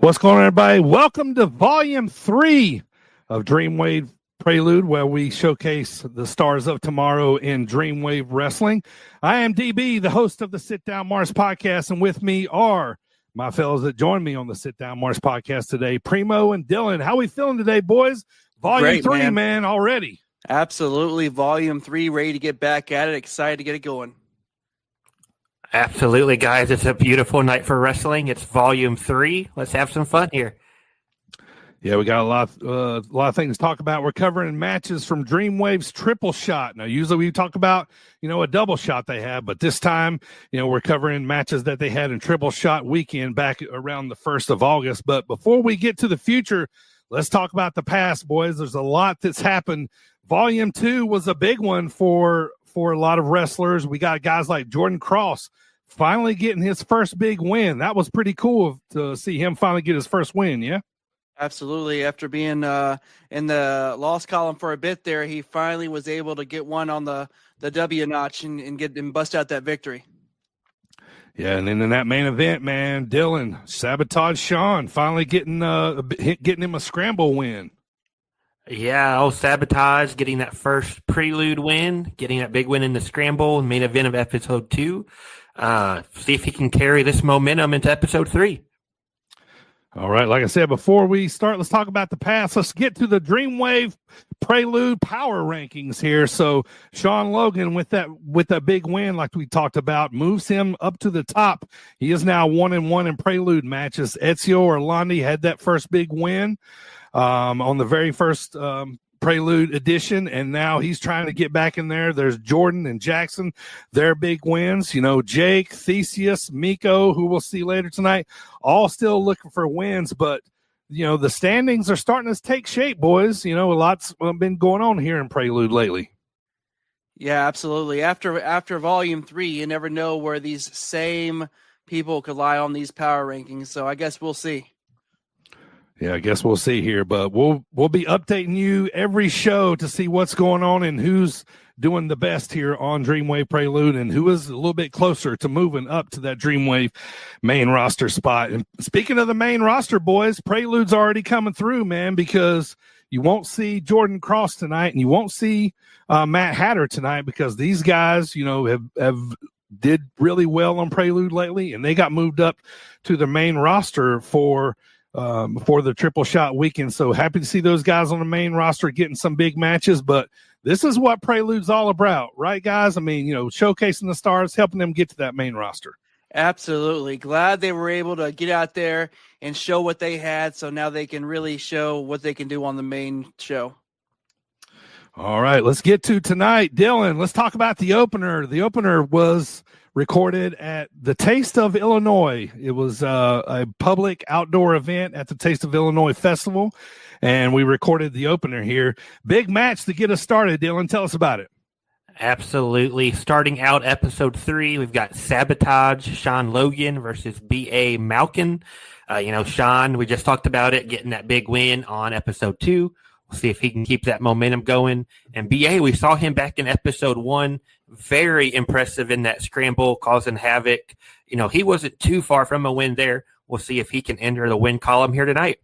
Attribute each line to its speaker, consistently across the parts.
Speaker 1: What's going on, everybody? Welcome to Volume 3 of Dreamwave Prelude, where we showcase the stars of tomorrow in Dreamwave Wrestling. I am DB, the host of the Sit Down Mars podcast, and with me are my fellows that join me on the Sit Down Mars podcast today, Primo and Dylan. How we feeling today, boys? Volume
Speaker 2: Great,
Speaker 1: 3, man, already.
Speaker 2: Absolutely. Volume 3, ready to get back at it, excited to get it going.
Speaker 3: Absolutely, guys. It's a beautiful night for wrestling. It's Volume 3. Let's have some fun here.
Speaker 1: Yeah, we got a lot of things to talk about. We're covering matches from Dreamwave's triple shot. Now, usually we talk about, a double shot they have, but this time, we're covering matches that they had in triple shot weekend back around the 1st of August. But before we get to the future, let's talk about the past, boys. There's a lot that's happened. Volume 2 was a big one for a lot of wrestlers. We got guys like Jordan Cross finally getting his first big win. That was pretty cool to see him finally get his first win, yeah?
Speaker 2: Absolutely. After being in the loss column for a bit there, he finally was able to get one on the W notch and bust out that victory.
Speaker 1: Yeah, and then in that main event, man, Dylan, Sabotage Sean, finally getting him a scramble win.
Speaker 3: Yeah, Sabotage getting that first Prelude win, getting that big win in the Scramble, main event of Episode 2. See if he can carry this momentum into Episode 3.
Speaker 1: All right, like I said, before we start, let's talk about the past. Let's get to the Dreamwave Prelude power rankings here. So Sean Logan with that big win, like we talked about, moves him up to the top. He is now 1-1 in Prelude matches. Ezio Orlandi had that first big win on the very first Prelude edition, and now he's trying to get back in there. There's Jordan and Jackson, their big wins. Jake, Theseus, Miko, who we'll see later tonight, all still looking for wins, but the standings are starting to take shape, boys. A lot's been going on here in Prelude lately.
Speaker 2: Yeah, absolutely. After Volume 3, you never know where these same people could lie on these power rankings, so I guess we'll see.
Speaker 1: Yeah, I guess we'll see here, but we'll be updating you every show to see what's going on and who's doing the best here on Dreamwave Prelude and who is a little bit closer to moving up to that Dreamwave main roster spot. And speaking of the main roster, boys, Prelude's already coming through, man, because you won't see Jordan Cross tonight and you won't see Matt Hatter tonight because these guys, have did really well on Prelude lately, and they got moved up to the main roster for the triple shot weekend. So happy to see those guys on the main roster getting some big matches, but this is what Prelude's all about, right, guys? I mean, showcasing the stars, helping them get to that main roster.
Speaker 2: Absolutely. Glad they were able to get out there and show what they had, so now they can really show what they can do on the main show.
Speaker 1: All right, let's get to tonight. Dylan, let's talk about the opener. The opener was recorded at the Taste of Illinois. It was a public outdoor event at the Taste of Illinois Festival, and we recorded the opener here. Big match to get us started, Dylan. Tell us about it.
Speaker 3: Absolutely. Starting out Episode 3, we've got Sabotage, Sean Logan versus B.A. Malkin. Sean, we just talked about it, getting that big win on Episode 2. We'll see if he can keep that momentum going. And B.A., we saw him back in Episode 1. Very impressive in that scramble, causing havoc. He wasn't too far from a win there. We'll see if he can enter the win column here tonight.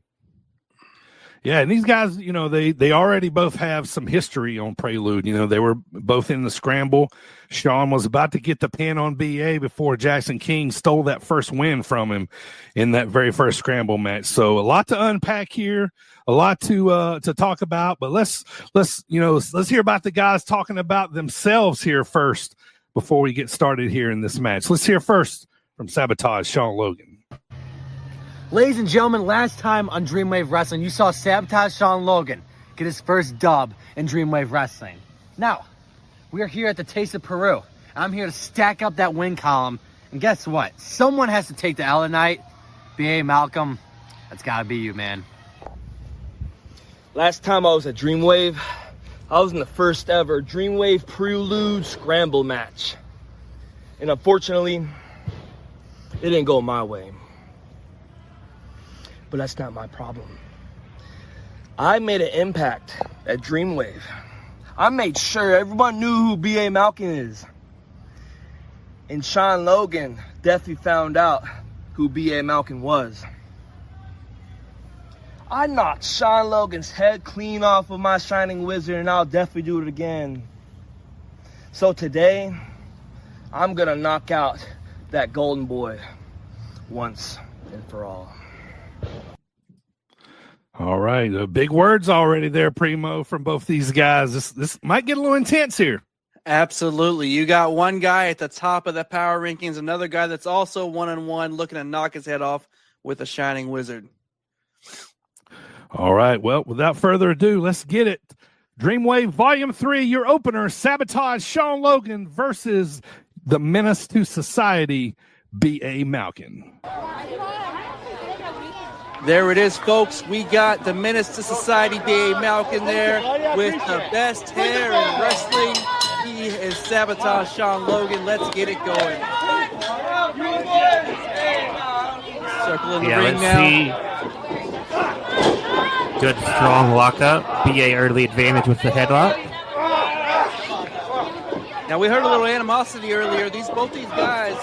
Speaker 1: Yeah, and these guys, they already both have some history on Prelude. They were both in the scramble. Sean was about to get the pin on BA before Jackson King stole that first win from him in that very first scramble match. So a lot to unpack here, a lot to talk about. But let's hear about the guys talking about themselves here first before we get started here in this match. Let's hear first from Sabotage, Sean Logan.
Speaker 4: Ladies and gentlemen, last time on Dreamwave Wrestling, you saw Sabotage Sean Logan get his first dub in Dreamwave Wrestling. Now, we are here at the Taste of Peru. I'm here to stack up that win column. And guess what? Someone has to take the L tonight. B.A. Malcolm, that's got to be you, man.
Speaker 5: Last time I was at Dreamwave, I was in the first ever Dreamwave Prelude Scramble match. And unfortunately, it didn't go my way. But that's not my problem. I made an impact at Dreamwave. I made sure everyone knew who B.A. Malkin is. And Sean Logan definitely found out who B.A. Malkin was. I knocked Sean Logan's head clean off of my Shining Wizard, and I'll definitely do it again. So today, I'm gonna knock out that golden boy once and for all.
Speaker 1: All right. Big words already there, Primo, from both these guys. This might get a little intense here.
Speaker 2: Absolutely. You got one guy at the top of the power rankings, another guy that's also one-on-one looking to knock his head off with a Shining Wizard.
Speaker 1: All right. Well, without further ado, let's get it. Dreamwave Volume 3, your opener, Sabotage Sean Logan versus the Menace to Society, B.A. Malkin.
Speaker 2: There it is, folks. We got the Menace to Society, B.A. Malkin there with the best hair in wrestling. He is Sabotage Sean Logan. Let's get it going. Circle in the ring now.
Speaker 3: See. Good strong lockup. BA early advantage with the headlock.
Speaker 2: Now we heard a little animosity earlier. Both these guys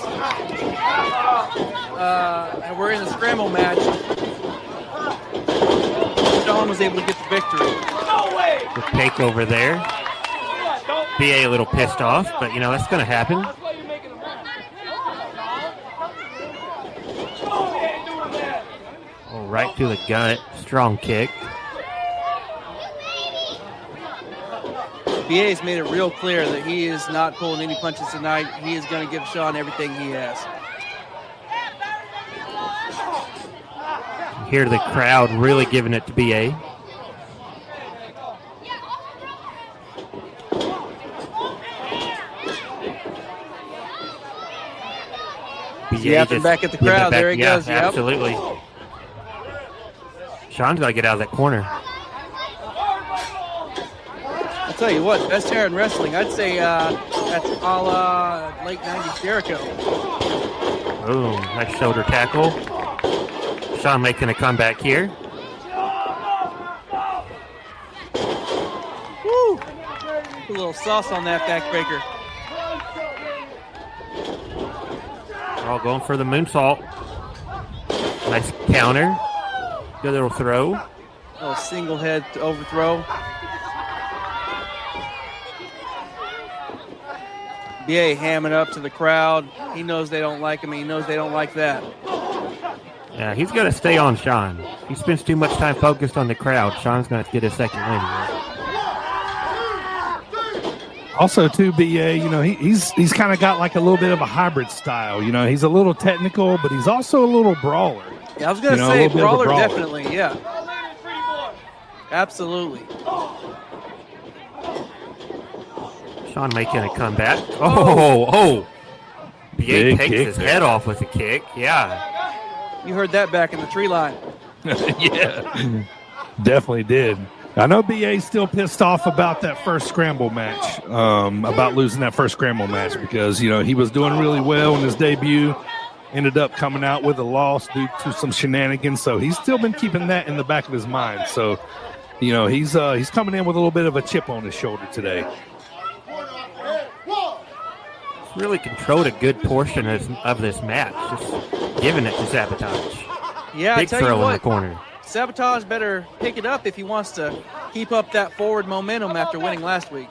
Speaker 2: were in a scramble match. Sean was able to get the victory.
Speaker 3: The takeover there. BA a little pissed off, but that's going to happen. Oh, right to the gut. Strong kick.
Speaker 2: BA's made it real clear that he is not pulling any punches tonight. He is going to give Sean everything he has.
Speaker 3: Hear the crowd really giving it to BA.
Speaker 2: Yapping back at the crowd. There he goes. Yep.
Speaker 3: Absolutely. Sean's got to get out of that corner.
Speaker 2: I'll tell you what, best hair in wrestling. I'd say that's a la late 90s Jericho.
Speaker 3: Boom. Nice shoulder tackle. Sean making a comeback here.
Speaker 2: Woo! Put a little sauce on that backbreaker.
Speaker 3: All going for the moonsault. Nice counter. Good little throw.
Speaker 2: A little single head overthrow. BA hamming up to the crowd. He knows they don't like him. He knows they don't like that.
Speaker 3: Yeah, he's got to stay on Sean. He spends too much time focused on the crowd. Sean's going to get a second win here.
Speaker 1: Also, too, BA, he's kind of got like a little bit of a hybrid style. He's a little technical, but he's also a little brawler.
Speaker 2: Yeah, I was going to say brawler, definitely, yeah. Absolutely.
Speaker 3: Sean making a comeback. Oh. BA takes his head off with a kick. Yeah.
Speaker 2: You heard that back in the tree line.
Speaker 1: Yeah, definitely did. I know BA's still pissed off about that first scramble match, about losing that first scramble match because, he was doing really well in his debut, ended up coming out with a loss due to some shenanigans. So he's still been keeping that in the back of his mind. So, he's coming in with a little bit of a chip on his shoulder today.
Speaker 3: He's really controlled a good portion of this match, just giving it to Sabotage.
Speaker 2: Yeah,
Speaker 3: Big
Speaker 2: I tell you
Speaker 3: throw
Speaker 2: what,
Speaker 3: in the corner.
Speaker 2: Sabotage better pick it up if he wants to keep up that forward momentum after winning last week.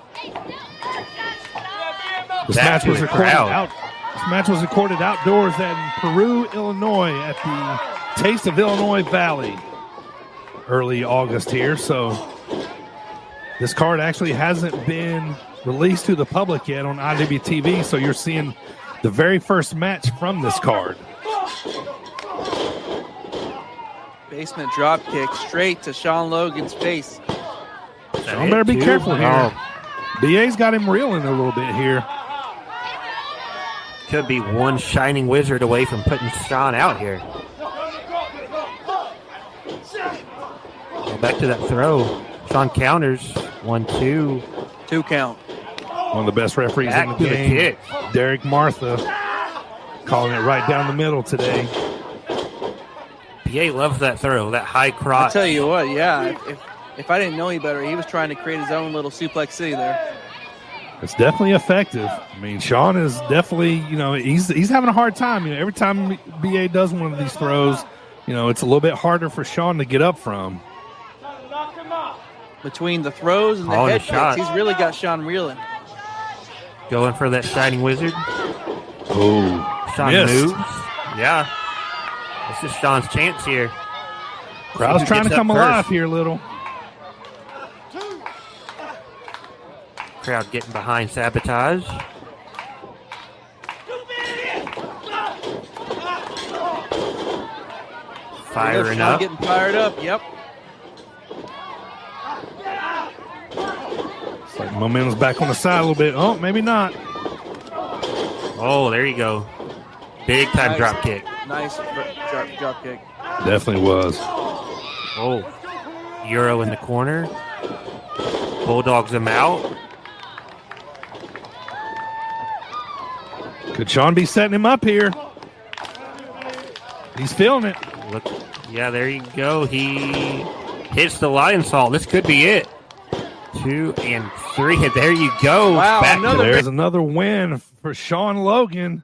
Speaker 1: This match was recorded outdoors in Peru, Illinois at the Taste of Illinois Valley early August here. So this card actually hasn't been released to the public yet on IWTV. So you're seeing the very first match from this card.
Speaker 2: Basement drop kick straight to Sean Logan's face.
Speaker 1: Sean better be careful here. BA's got him reeling a little bit here.
Speaker 3: Could be one Shining Wizard away from putting Sean out here. Back to that throw. Sean counters. 1-2.
Speaker 2: 2 count.
Speaker 1: One of the best referees in the game. Derek Martha calling it right down the middle today.
Speaker 3: PA loves that throw, that high crotch.
Speaker 2: I tell you what, yeah. If I didn't know any better, he was trying to create his own little suplex city there.
Speaker 1: It's definitely effective. I mean, Sean is definitely, he's having a hard time. Every time BA does one of these throws, it's a little bit harder for Sean to get up from.
Speaker 2: Between the throws and the
Speaker 3: Oh, and a
Speaker 2: head
Speaker 3: shot.
Speaker 2: kicks, he's really got Sean reeling.
Speaker 3: Going for that Shining Wizard.
Speaker 1: Oh,
Speaker 3: Sean
Speaker 1: missed.
Speaker 3: moves. Yeah. This is Sean's chance here.
Speaker 1: Crowd's
Speaker 3: Who
Speaker 1: trying to
Speaker 3: gets
Speaker 1: come
Speaker 3: up
Speaker 1: alive
Speaker 3: first?
Speaker 1: here, little.
Speaker 3: Crowd getting behind Sabotage. Firing
Speaker 2: Sean
Speaker 3: up.
Speaker 2: getting fired up. Yep.
Speaker 1: It's like momentum's back on the side a little bit. Oh, maybe not.
Speaker 3: Oh, there you go. Big time
Speaker 2: Nice.
Speaker 3: drop kick.
Speaker 2: Nice drop kick.
Speaker 1: Definitely was.
Speaker 3: Oh, Euro in the corner. Bulldogs him out.
Speaker 1: Could Sean be setting him up here? He's feeling it.
Speaker 3: Look, yeah, there you go. He hits the lion salt. This could be it. 2 and 3. There you go.
Speaker 2: Wow,
Speaker 3: Back
Speaker 2: another-
Speaker 1: There's another win for Sean Logan.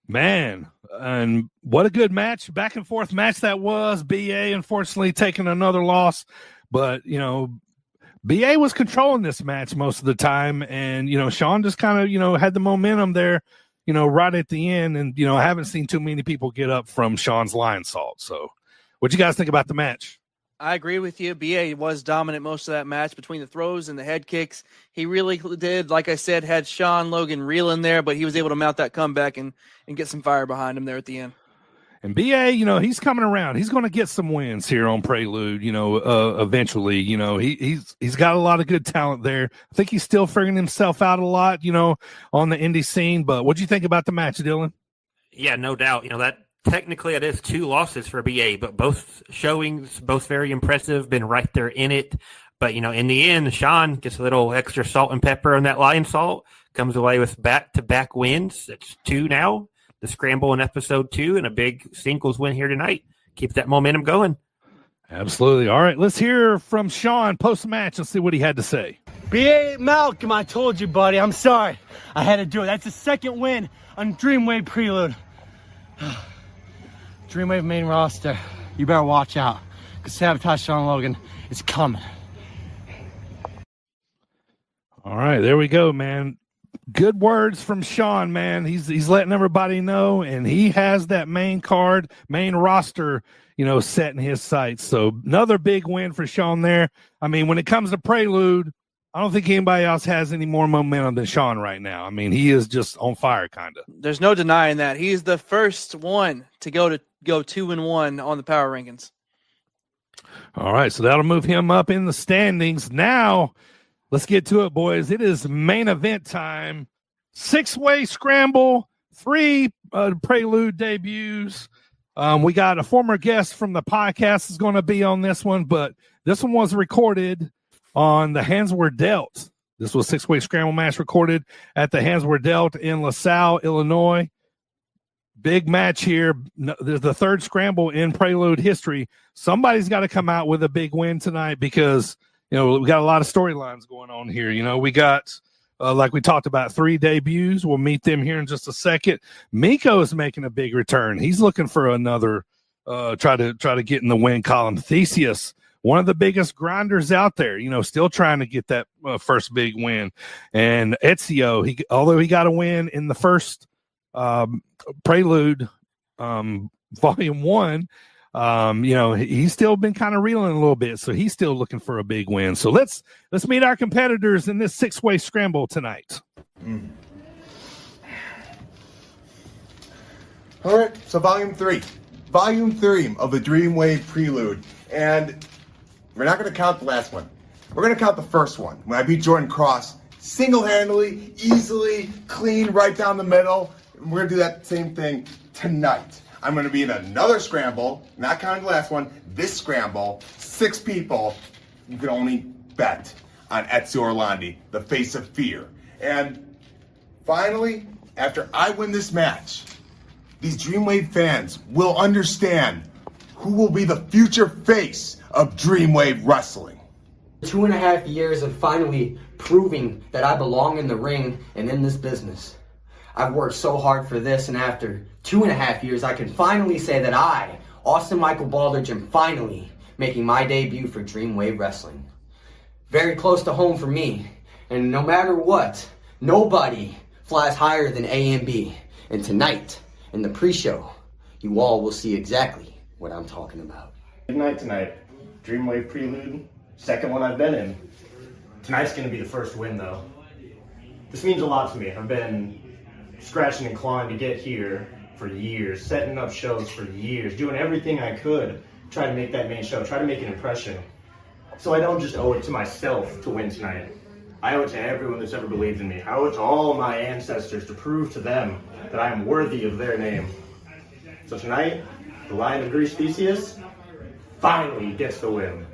Speaker 1: Man, and what a good match, back and forth match that was. BA unfortunately taking another loss, but BA was controlling this match most of the time, and Sean just kind of had the momentum there, right at the end, and I haven't seen too many people get up from Sean's lion salt. So, what you guys think about the match?
Speaker 2: I agree with you. BA was dominant most of that match between the throws and the head kicks. He really did, like I said, had Sean Logan reeling there, but he was able to mount that comeback and get some fire behind him there at the end.
Speaker 1: And BA, he's coming around. He's going to get some wins here on Prelude, eventually. He's got a lot of good talent there. I think he's still figuring himself out a lot, on the indie scene. But what do you think about the match, Dylan?
Speaker 3: Yeah, no doubt. That technically it is 2 losses for BA, but both showings, both very impressive, been right there in it. But, in the end, Sean gets a little extra salt and pepper on that lion salt, comes away with back-to-back wins. It's 2 now. The scramble in episode 2 and a big singles win here tonight. Keep that momentum going.
Speaker 1: Absolutely. All right, let's hear from Sean post-match and see what he had to say.
Speaker 4: B.A. Malcolm, I told you, buddy. I'm sorry. I had to do it. That's the second win on Dreamwave Prelude. Dreamwave main roster. You better watch out, because Sabotage Sean Logan is coming.
Speaker 1: All right, there we go, man. Good words from Sean, man. He's letting everybody know, and he has that main roster, set in his sights. So another big win for Sean there. I mean, when it comes to Prelude, I don't think anybody else has any more momentum than Sean right now. I mean, he is just on fire, kind of.
Speaker 2: There's no denying that. He's the first one to go 2-1 on the power rankings.
Speaker 1: All right, so that'll move him up in the standings. Now, let's get to it, boys. It is main event time. 6-way scramble, 3 Prelude debuts. We got a former guest from the podcast is going to be on this one, but this one was recorded on the Hands Were Dealt. This was a 6-way scramble match recorded at the Hands Were Dealt in LaSalle, Illinois. Big match here. There's the 3rd scramble in Prelude history. Somebody's got to come out with a big win tonight because we got a lot of storylines going on here. We got, like we talked about, 3 debuts. We'll meet them here in just a second. Miko is making a big return. He's looking for another, try to get in the win column. Theseus, one of the biggest grinders out there, still trying to get that first big win. And Ezio, although he got a win in the first Prelude Volume 1, he's still been kind of reeling a little bit, so he's still looking for a big win. So let's meet our competitors in this 6-way scramble tonight.
Speaker 6: All right, so Volume 3 of the Dreamwave Prelude, and we're not going to count the last one. We're going to count the first one when I beat Jordan Cross single-handedly, easily, clean, right down the middle. We're going to do that same thing tonight. I'm going to be in another scramble, not counting the last one. This scramble, 6 people. You can only bet on Ezio Orlandi, the face of fear. And finally, after I win this match, these Dreamwave fans will understand who will be the future face of Dreamwave Wrestling.
Speaker 7: 2.5 years of finally proving that I belong in the ring and in this business. I've worked so hard for this, and after 2.5 years, I can finally say that I Austin Michael Baldridge, finally making my debut for Dreamwave Wrestling. Very close to home for me, and no matter what, nobody flies higher than A and B. And tonight, in the pre-show, you all will see exactly what I'm talking about.
Speaker 8: Good night tonight. Dreamwave Prelude, second one I've been in. Tonight's gonna be the first win though. This means a lot to me. I've been scratching and clawing to get here for years, setting up shows for years, doing everything I could, try to make that main show, try to make an impression. So I don't just owe it to myself to win tonight. I owe it to everyone that's ever believed in me. I owe it to all my ancestors to prove to them that I am worthy of their name. So tonight, the Lion of Greece, Theseus, finally gets the win.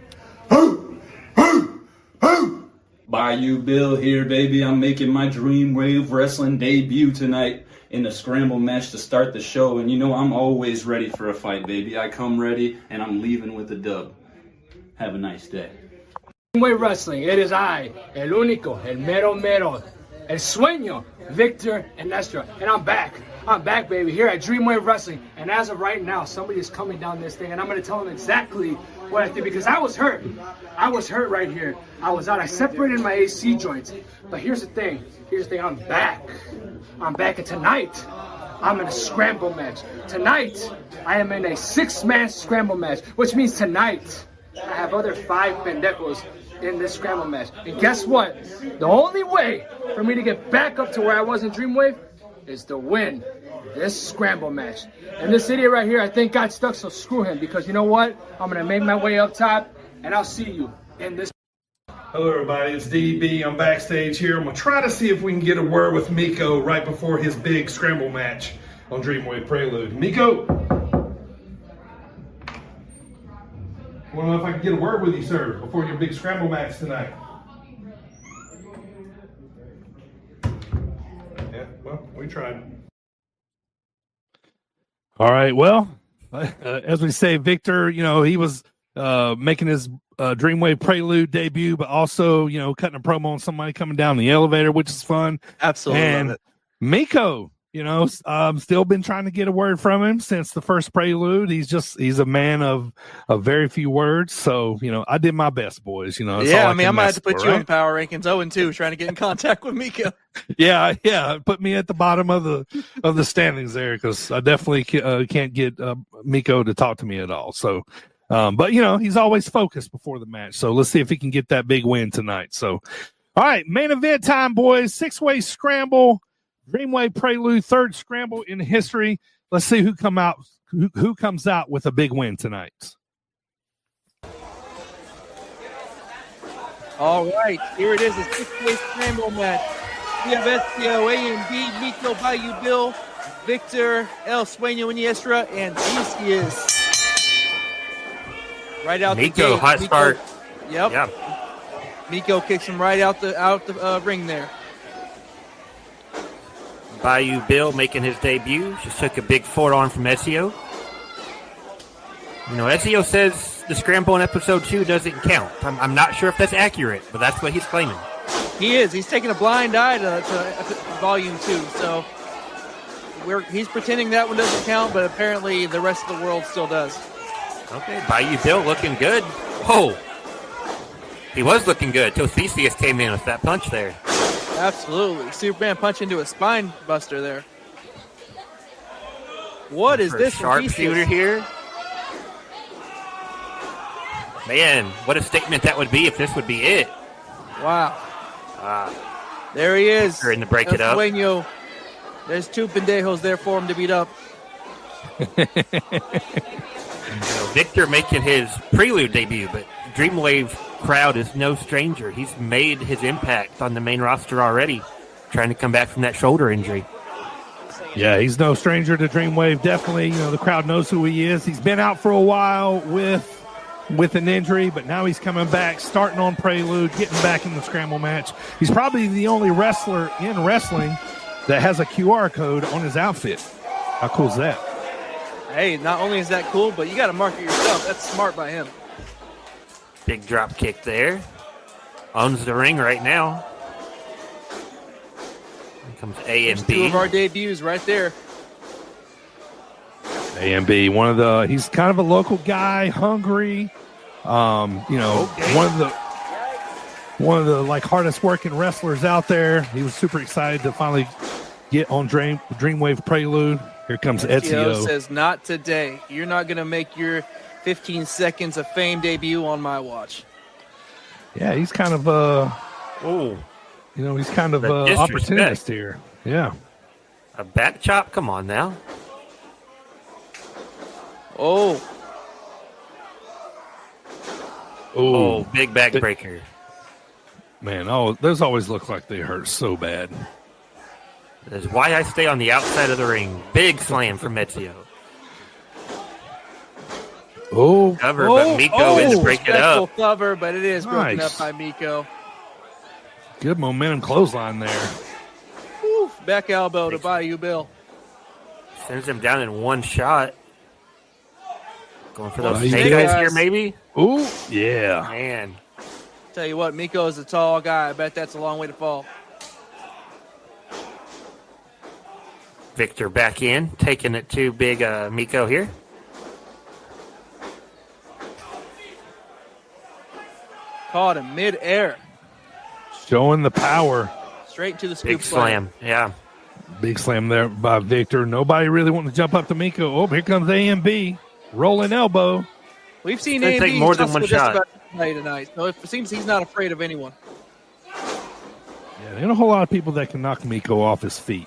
Speaker 9: Bayou Bill here, baby. I'm making my Dreamwave Wrestling debut tonight in the scramble match to start the show. And you know I'm always ready for a fight, baby. I come ready, and I'm leaving with a dub. Have a nice day.
Speaker 10: Dreamwave Wrestling, it is I, el único, el mero mero, el sueño, Victor and Nestor. And I'm back, baby, here at Dreamwave Wrestling. And as of right now, somebody is coming down this thing, and I'm going to tell them exactly what I think, because I was hurt. I was hurt right here. I was out. I separated my AC joints. But here's the thing. I'm back. And tonight, I'm in a scramble match. Tonight, I am in a 6-man scramble match, which means tonight, I have other 5 pendejos in this scramble match. And guess what? The only way for me to get back up to where I was in Dreamwave is to win this scramble match. And this idiot right here, I think, got stuck, so screw him, because you know what? I'm going to make my way up top, and I'll see you in this.
Speaker 1: Hello, everybody. It's DB. I'm backstage here. I'm going to try to see if we can get a word with Miko right before his big scramble match on Dreamwave Prelude. Miko! I want to know if I can get a word with you, sir, before your big scramble match tonight. Yeah, well, we tried. All right, well, as we say, Victor, he was making his Dreamwave Prelude debut, but also, cutting a promo on somebody coming down the elevator, which is fun.
Speaker 2: Absolutely.
Speaker 1: And
Speaker 2: love it.
Speaker 1: Miko, still been trying to get a word from him since the first Prelude. He's a man of very few words. So, I did my best, boys.
Speaker 2: Yeah, I might have to put you in power rankings 0-2 trying to get in contact with Miko.
Speaker 1: Yeah. Put me at the bottom of the standings there, because I definitely can't get Miko to talk to me at all. So, but he's always focused before the match. So let's see if he can get that big win tonight. So, all right, main event time, boys. 6-way scramble. Dreamwave Prelude, 3rd scramble in history. Let's see who comes out with a big win tonight.
Speaker 2: All right, here it is, a 6-way scramble match. We have SPO, A and B, Miko, Bayou Bill, Victor, El Sueño Iniestra, and Theseus. Right out
Speaker 3: Miko,
Speaker 2: the gate.
Speaker 3: hot start.
Speaker 2: Yep.
Speaker 3: Yeah.
Speaker 2: Miko kicks him right out the ring there.
Speaker 3: Bayou Bill making his debut. Just took a big forearm from SEO. SEO says the scramble in episode 2 doesn't count. I'm not sure if that's accurate, but that's what he's claiming.
Speaker 2: He is. He's taking a blind eye to volume 2. So he's pretending that one doesn't count, but apparently the rest of the world still does.
Speaker 3: Okay, Bayou Bill looking good. Oh, he was looking good till Theseus came in with that punch there.
Speaker 2: Absolutely. Superman punch into a spine buster there. What is this?
Speaker 3: Sharpshooter here. Man, what a statement that would be if this would be it.
Speaker 2: Wow. There he is.
Speaker 3: Trying to break it up.
Speaker 2: There's 2 pendejos there for him to beat up.
Speaker 3: Victor making his Prelude debut, but Dreamwave crowd is no stranger. He's made his impact on the main roster already, trying to come back from that shoulder injury.
Speaker 1: Yeah, he's no stranger to Dreamwave. Definitely, the crowd knows who he is. He's been out for a while with an injury, but now he's coming back, starting on Prelude, getting back in the scramble match. He's probably the only wrestler in wrestling that has a QR code on his outfit. How cool is that?
Speaker 2: Hey, not only is that cool, but you got to market yourself. That's smart by him.
Speaker 3: Big drop kick there. Owns the ring right now. Here comes A and B.
Speaker 2: 2 of our debuts right there.
Speaker 1: A&B, he's kind of a local guy, hungry. One of the like hardest working wrestlers out there. He was super excited to finally get on Dreamwave Prelude. Here comes Ezio.
Speaker 2: Says, not today. You're not going to make your 15 seconds of fame debut on my watch.
Speaker 1: Yeah, he's kind of he's kind of opportunist here. Yeah.
Speaker 3: A back chop? Come on now.
Speaker 2: Oh,
Speaker 3: big back breaker.
Speaker 1: Man, those always look like they hurt so bad.
Speaker 3: That's why I stay on the outside of the ring. Big slam from Ezio. Cover, but Miko is to break it up.
Speaker 2: Cover, but it is broken
Speaker 1: Nice.
Speaker 2: up by Miko.
Speaker 1: Good momentum clothesline there.
Speaker 2: Woo, back elbow to Bayou Bill.
Speaker 3: Sends him down in one shot. Going for those
Speaker 1: Bayou
Speaker 3: snake
Speaker 1: Bill.
Speaker 3: eyes here, maybe?
Speaker 1: Ooh, yeah.
Speaker 3: Man.
Speaker 2: Tell you what, Miko is a tall guy. I bet that's a long way to fall.
Speaker 3: Victor back in, taking it to big Miko here.
Speaker 2: Caught him mid-air.
Speaker 1: Showing the power.
Speaker 2: Straight to the scoop
Speaker 3: Big slam, yeah.
Speaker 1: Big slam there by Victor. Nobody really wanting to jump up to Miko. Oh, here comes A&B. Rolling elbow.
Speaker 2: We've seen
Speaker 3: It's gonna
Speaker 2: A&B
Speaker 3: take more than one
Speaker 2: just
Speaker 3: shot.
Speaker 2: about tonight, so it seems he's not afraid of anyone.
Speaker 1: Yeah, there ain't a whole lot of people that can knock Miko off his feet.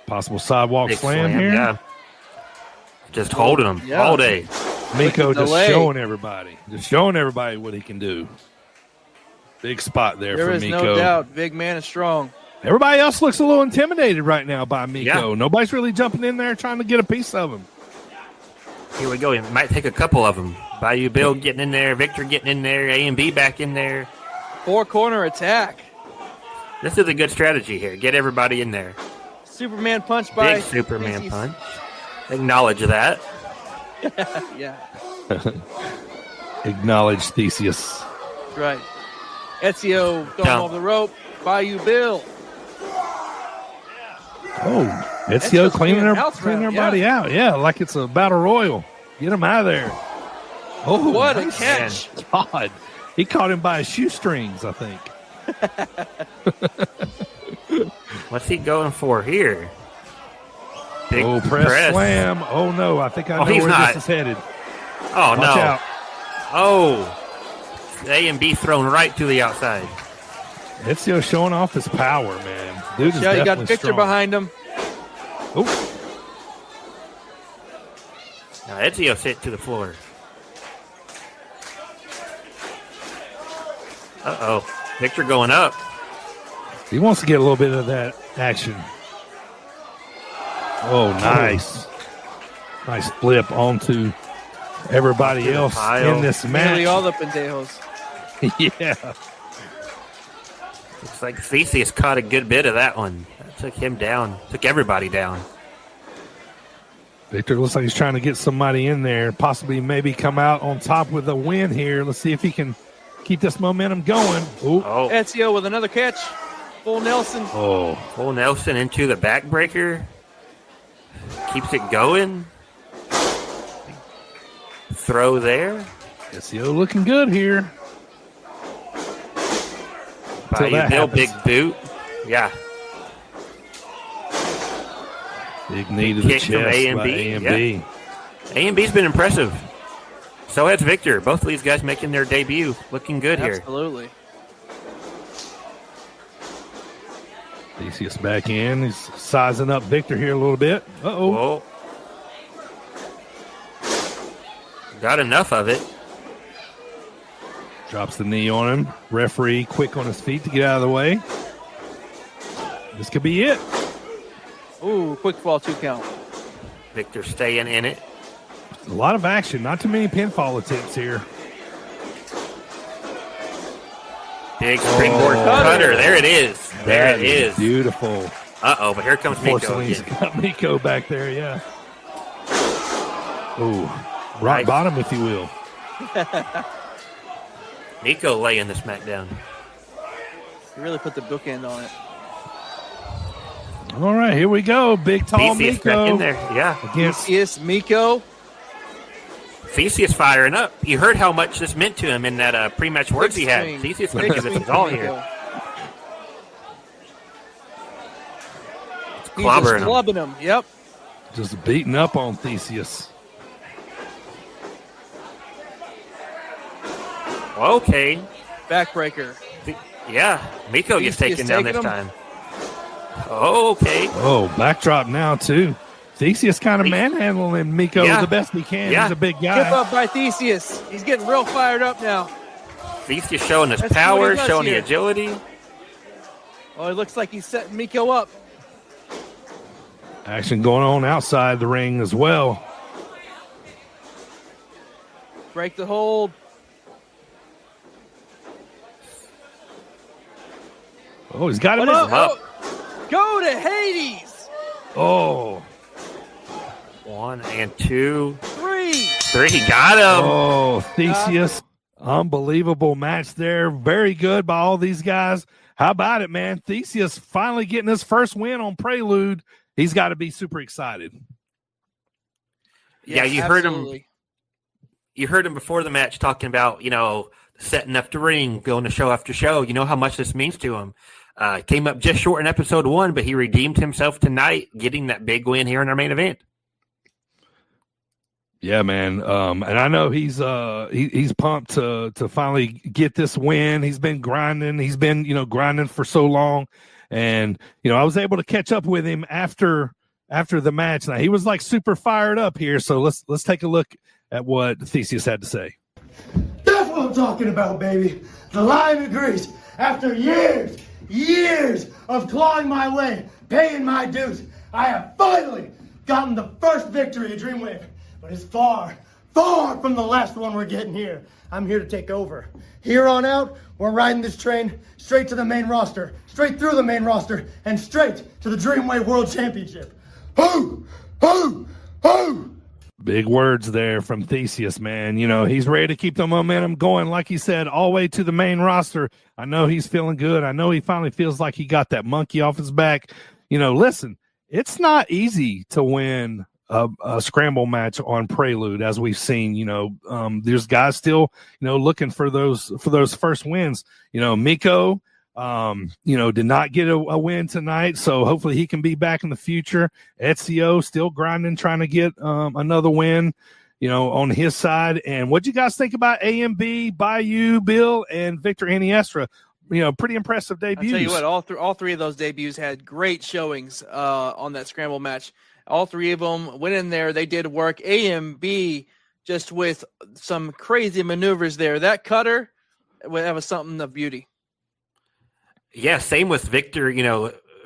Speaker 1: Possible sidewalk
Speaker 3: Big
Speaker 1: slam here.
Speaker 3: Yeah. Just holding him all day.
Speaker 1: Miko just
Speaker 2: delay.
Speaker 1: showing everybody what he can do. Big spot there
Speaker 2: There
Speaker 1: for
Speaker 2: is
Speaker 1: Miko.
Speaker 2: no doubt. Big man is strong.
Speaker 1: Everybody else looks a little intimidated right now by Miko.
Speaker 3: Yeah.
Speaker 1: Nobody's really jumping in there trying to get a piece of him.
Speaker 3: Here we go. It might take a couple of them. Bayou Bill getting in there, Victor getting in there, A&B back in there.
Speaker 2: Four-corner attack.
Speaker 3: This is a good strategy here. Get everybody in there.
Speaker 2: Superman punch by
Speaker 3: Big Superman
Speaker 2: Kaycee.
Speaker 3: punch. Acknowledge that.
Speaker 2: Yeah,
Speaker 1: Acknowledge Theseus.
Speaker 2: that's right. Ezio going
Speaker 3: Down.
Speaker 2: over the rope. Bayou Bill.
Speaker 1: Oh, Ezio
Speaker 2: just
Speaker 1: cleaning
Speaker 2: being house
Speaker 1: cleaning
Speaker 2: round,
Speaker 1: everybody out. Yeah, like it's a battle royal. Get him out of there. Oh,
Speaker 2: What
Speaker 1: nice.
Speaker 2: a catch.
Speaker 1: God. He caught him by his shoestrings, I think.
Speaker 3: What's he going for here? Big
Speaker 1: press slam. Oh, no. I think I know
Speaker 3: he's
Speaker 1: where
Speaker 3: not.
Speaker 1: this is headed.
Speaker 3: Oh,
Speaker 1: Watch
Speaker 3: no.
Speaker 1: out.
Speaker 3: Oh. A&B thrown right to the outside.
Speaker 1: Ezio showing off his power, man. Dude is
Speaker 2: Yeah, you got
Speaker 1: definitely
Speaker 2: Victor
Speaker 1: strong.
Speaker 2: behind him.
Speaker 1: Oh,
Speaker 3: Now Ezio hit to the floor. Uh-oh. Victor going up.
Speaker 1: he wants to get a little bit of that action. Oh, nice. Nice flip onto everybody else
Speaker 3: pile.
Speaker 1: in this
Speaker 2: Nearly all
Speaker 1: match.
Speaker 2: the pendejos.
Speaker 1: Yeah.
Speaker 3: Looks like Theseus caught a good bit of that one. That took him down. Took everybody down.
Speaker 1: Victor looks like he's trying to get somebody in there, possibly maybe come out on top with a win here. Let's see if he can keep this momentum going. Ooh.
Speaker 3: Oh,
Speaker 2: Ezio with another catch. Full Nelson.
Speaker 1: Oh,
Speaker 3: full Nelson into the backbreaker. Keeps it going. Throw there.
Speaker 1: Ezio looking good here. Till
Speaker 3: Bayou
Speaker 1: that
Speaker 3: Bill,
Speaker 1: happens.
Speaker 3: big boot. Yeah.
Speaker 1: Big knee to the
Speaker 3: Kick
Speaker 1: chest
Speaker 3: from
Speaker 1: by
Speaker 3: A&B,
Speaker 1: A&B.
Speaker 3: A&B's been impressive. So has Victor. Both of these guys making their debut. Looking good here.
Speaker 2: Absolutely.
Speaker 1: Theseus back in. He's sizing up Victor here a little bit. Uh-oh.
Speaker 3: Whoa. Got enough of it.
Speaker 1: Drops the knee on him. Referee quick on his feet to get out of the way. This could be it.
Speaker 2: Ooh, quick fall 2 count.
Speaker 3: Victor staying in it.
Speaker 1: A lot of action. Not too many pinfall attempts here.
Speaker 3: Big springboard cutter. There it is. There
Speaker 1: That
Speaker 3: it is.
Speaker 1: Beautiful.
Speaker 3: Uh-oh, but here comes Miko
Speaker 1: Unfortunately, he's
Speaker 3: again.
Speaker 1: got Miko back there, yeah. Ooh. Rock
Speaker 3: Nice.
Speaker 1: bottom, if you will.
Speaker 3: Miko laying the smackdown.
Speaker 2: He really put the bookend on it.
Speaker 1: All right, here we go. Big tall
Speaker 3: Theseus back in
Speaker 1: Miko
Speaker 3: there. Yeah.
Speaker 1: against
Speaker 2: Theseus, Miko.
Speaker 3: Theseus firing up. You heard how much this meant to him in that pre-match words he had.
Speaker 2: swing.
Speaker 3: Theseus going to
Speaker 2: Big
Speaker 3: give us
Speaker 2: swing
Speaker 3: his all
Speaker 2: for
Speaker 3: here.
Speaker 2: Miko.
Speaker 3: It's
Speaker 2: He's just
Speaker 3: clobbering him.
Speaker 2: clubbing him. Yep.
Speaker 1: just beating up on Theseus.
Speaker 3: Okay.
Speaker 2: Backbreaker.
Speaker 3: Yeah. Miko gets
Speaker 2: Theseus
Speaker 3: taken down
Speaker 2: taking
Speaker 3: this
Speaker 2: him.
Speaker 3: time. Okay.
Speaker 1: Oh, backdrop now, too. Theseus kind of manhandling Miko
Speaker 3: Yeah.
Speaker 1: the best he can.
Speaker 3: Yeah.
Speaker 1: He's a big
Speaker 2: Tip
Speaker 1: guy.
Speaker 2: up by Theseus. He's getting real fired up now.
Speaker 3: Theseus showing his
Speaker 2: Let's see what
Speaker 3: power,
Speaker 2: he does
Speaker 3: showing
Speaker 2: here.
Speaker 3: the agility.
Speaker 2: Oh, it looks like he's setting Miko up.
Speaker 1: Action going on outside the ring as well.
Speaker 2: Break the hold.
Speaker 1: Oh, he's got him
Speaker 2: What is
Speaker 1: up.
Speaker 3: up.
Speaker 2: Go to Hades.
Speaker 1: Oh,
Speaker 3: 1 and 2.
Speaker 2: 3.
Speaker 3: 3. He got him.
Speaker 1: oh, Theseus. Unbelievable match there. Very good by all these guys. How about it, man? Theseus finally getting his first win on Prelude. He's got to be super excited.
Speaker 3: Yeah,
Speaker 2: Yes,
Speaker 3: you heard him.
Speaker 2: absolutely.
Speaker 3: You heard him before the match talking about, setting up the ring, going to show after show. You know how much this means to him. Came up just short in episode 1, but he redeemed himself tonight, getting that big win here in our main event.
Speaker 1: Yeah, man. And I know he's pumped to finally get this win. He's been grinding. He's been, grinding for so long. And, I was able to catch up with him after the match. Now he was like super fired up here. So let's take a look at what Theseus had to say.
Speaker 11: That's what I'm talking about, baby. The lime and grease. After years of clawing my way, paying my dues, I have finally gotten the first victory at Dreamwave. But it's far from the last one we're getting here. I'm here to take over. Here on out, we're riding this train straight to the main roster, straight through the main roster, and straight to the Dreamwave World Championship. Ho!
Speaker 1: Big words there from Theseus, man. He's ready to keep the momentum going, like he said, all the way to the main roster. I know he's feeling good. I know he finally feels like he got that monkey off his back. Listen, it's not easy to win a scramble match on Prelude, as we've seen. There's guys still, looking for those first wins. Miko, did not get a win tonight, so hopefully he can be back in the future. Ezio still grinding, trying to get another win, on his side. And what do you guys think about AMB, Bayou, Bill, and Victor Iniestra? Pretty impressive debuts.
Speaker 2: I'll tell you what, all three of those debuts had great showings on that scramble match. All three of them went in there. They did work. A and B just with some crazy maneuvers there. That cutter, that was something of beauty.
Speaker 3: Yeah, same with Victor.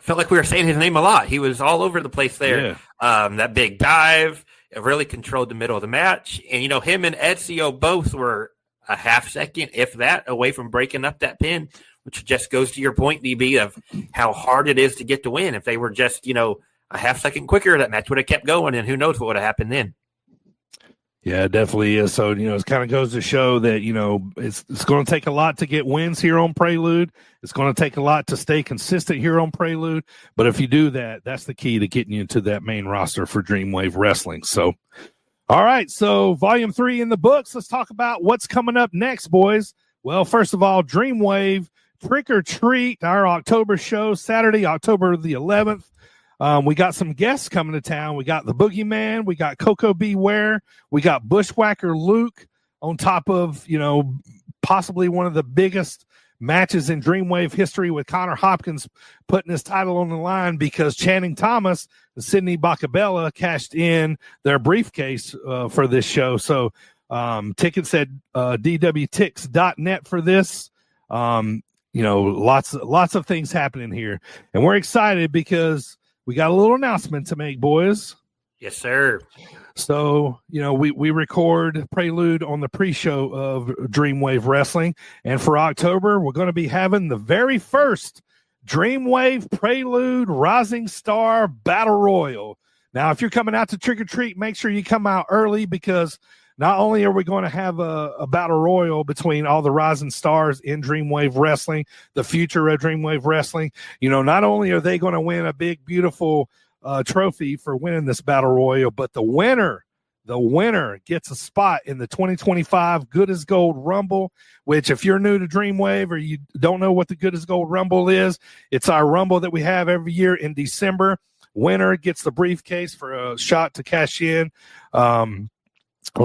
Speaker 3: Felt like we were saying his name a lot. He was all over the place there.
Speaker 1: Yeah.
Speaker 3: That big dive really controlled the middle of the match. And, him and Ezio both were a half second, if that, away from breaking up that pin, which just goes to your point, DB, of how hard it is to get the win. If they were just, a half second quicker, that match would have kept going, and who knows what would have happened then.
Speaker 1: Yeah, it definitely is. So, it kind of goes to show that, it's going to take a lot to get wins here on Prelude. It's going to take a lot to stay consistent here on Prelude. But if you do that, that's the key to getting you into that main roster for Dreamwave Wrestling. So, all right. So, Volume 3 in the books. Let's talk about what's coming up next, boys. Well, first of all, Dreamwave Trick or Treat, our October show, Saturday, October the 11th. We got some guests coming to town. We got the Boogeyman. We got Coco Beware. We got Bushwhacker Luke on top of, possibly one of the biggest matches in Dreamwave history with Connor Hopkins putting his title on the line because Channing Thomas and Sydney Bacabella cashed in their briefcase for this show. So tickets at dwtix.net for this. Lots of things happening here. And we're excited because we got a little announcement to make, boys.
Speaker 3: Yes, sir.
Speaker 1: So, we record Prelude on the pre-show of Dreamwave Wrestling. And for October, we're going to be having the very first Dreamwave Prelude Rising Star Battle Royal. Now, if you're coming out to Trick or Treat, make sure you come out early because not only are we going to have a battle royal between all the rising stars in Dreamwave Wrestling, the future of Dreamwave Wrestling, not only are they going to win a big, beautiful trophy for winning this battle royal, but the winner gets a spot in the 2025 Good as Gold Rumble, which if you're new to Dreamwave or you don't know what the Good as Gold Rumble is, it's our Rumble that we have every year in December. Winner gets the briefcase for a shot to cash in on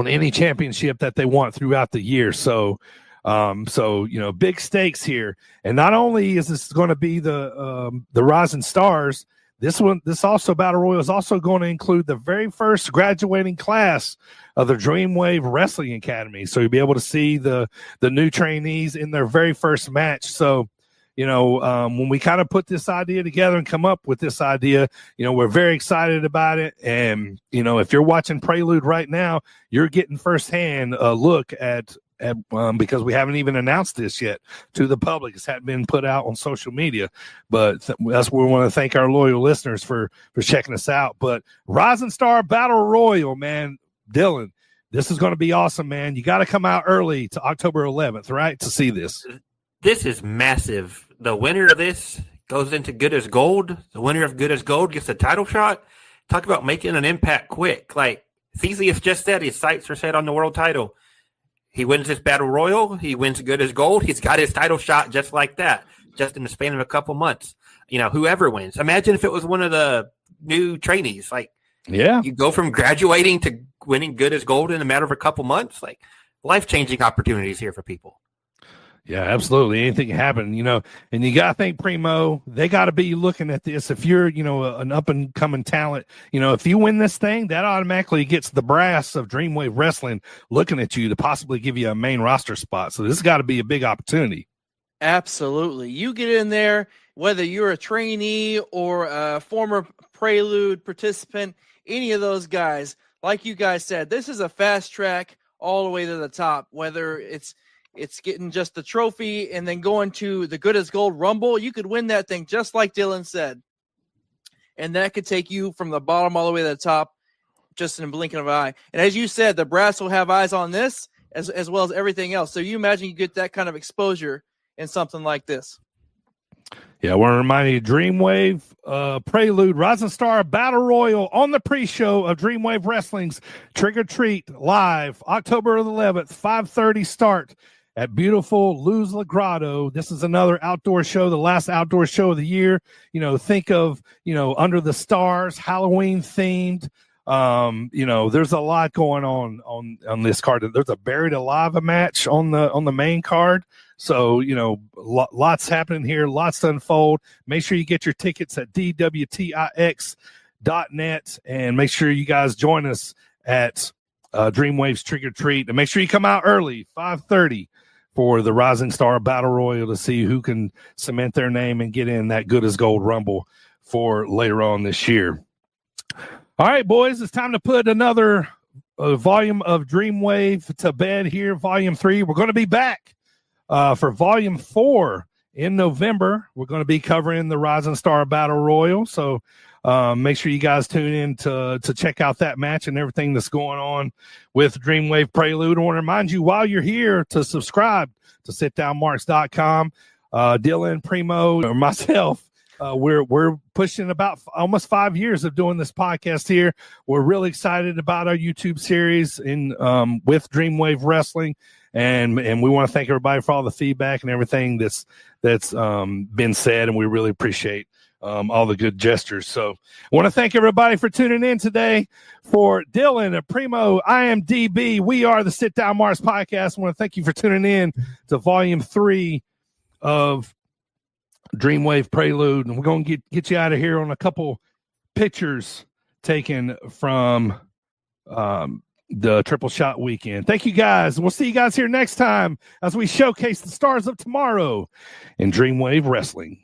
Speaker 1: any championship that they want throughout the year. So big stakes here. And not only is this going to be the Rising Stars, this also Battle Royal is also going to include the very first graduating class of the Dreamwave Wrestling Academy. So you'll be able to see the new trainees in their very first match. So, when we kind of put this idea together and come up with this idea, we're very excited about it. And, if you're watching Prelude right now, you're getting firsthand a look at because we haven't even announced this yet to the public. It's hadn't been put out on social media, but that's where we want to thank our loyal listeners for checking us out. But Rising Star Battle Royal, man, Dylan, this is going to be awesome, man. You got to come out early to October 11th, right, to see this.
Speaker 3: This is massive. The winner of this goes into Good as Gold. The winner of Good as Gold gets a title shot. Talk about making an impact quick. Like Theseus just said, his sights are set on the world title. He wins this battle royal. He wins Good as Gold. He's got his title shot just like that, just in the span of a couple months. Whoever wins. Imagine if it was one of the new trainees. Like,
Speaker 1: yeah,
Speaker 3: you go from graduating to winning Good as Gold in a matter of a couple months. Like, life-changing opportunities here for people.
Speaker 1: Yeah, absolutely. Anything can happen, and you got to think, Primo, they got to be looking at this. If you're, an up and coming talent, if you win this thing, that automatically gets the brass of Dreamwave Wrestling looking at you to possibly give you a main roster spot. So this has got to be a big opportunity.
Speaker 2: Absolutely. You get in there, whether you're a trainee or a former Prelude participant, any of those guys, like you guys said, this is a fast track all the way to the top, whether it's getting just the trophy and then going to the Good as Gold Rumble. You could win that thing just like Dylan said. And that could take you from the bottom all the way to the top just in a blink of an eye. And as you said, the brass will have eyes on this as well as everything else. So you imagine you get that kind of exposure in something like this.
Speaker 1: Yeah, I want to remind you, Dreamwave Prelude Rising Star Battle Royal on the pre-show of Dreamwave Wrestling's Trick or Treat live October 11th, 5:30 start at beautiful Luz La Grotto. This is another outdoor show, the last outdoor show of the year. Think of, Under the Stars, Halloween themed. There's a lot going on this card. There's a Buried Alive match on the main card. So, lots happening here, lots to unfold. Make sure you get your tickets at DWTIX.net and make sure you guys join us at Dreamwave's Trick or Treat. And make sure you come out early, 5:30. For the Rising Star Battle Royal to see who can cement their name and get in that Good as Gold Rumble for later on this year. All right, boys, it's time to put another volume of Dreamwave to bed here, Volume 3. We're going to be back for Volume 4 in November. We're going to be covering the Rising Star Battle Royal, so make sure you guys tune in to check out that match and everything that's going on with Dreamwave Prelude. I want to remind you while you're here to subscribe to sitdownmarks.com. Dylan, Primo, or myself, we're pushing about almost 5 years of doing this podcast here. We're really excited about our YouTube series with Dreamwave Wrestling. And we want to thank everybody for all the feedback and everything that's been said, and we really appreciate all the good gestures. So I want to thank everybody for tuning in today. For Dylan, Primo, I am DB. We are the Sit Down Mars podcast. I want to thank you for tuning in to Volume 3 of Dreamwave Prelude. And we're going to get you out of here on a couple pictures taken from the Triple Shot Weekend. Thank you, guys. We'll see you guys here next time as we showcase the stars of tomorrow in Dreamwave Wrestling.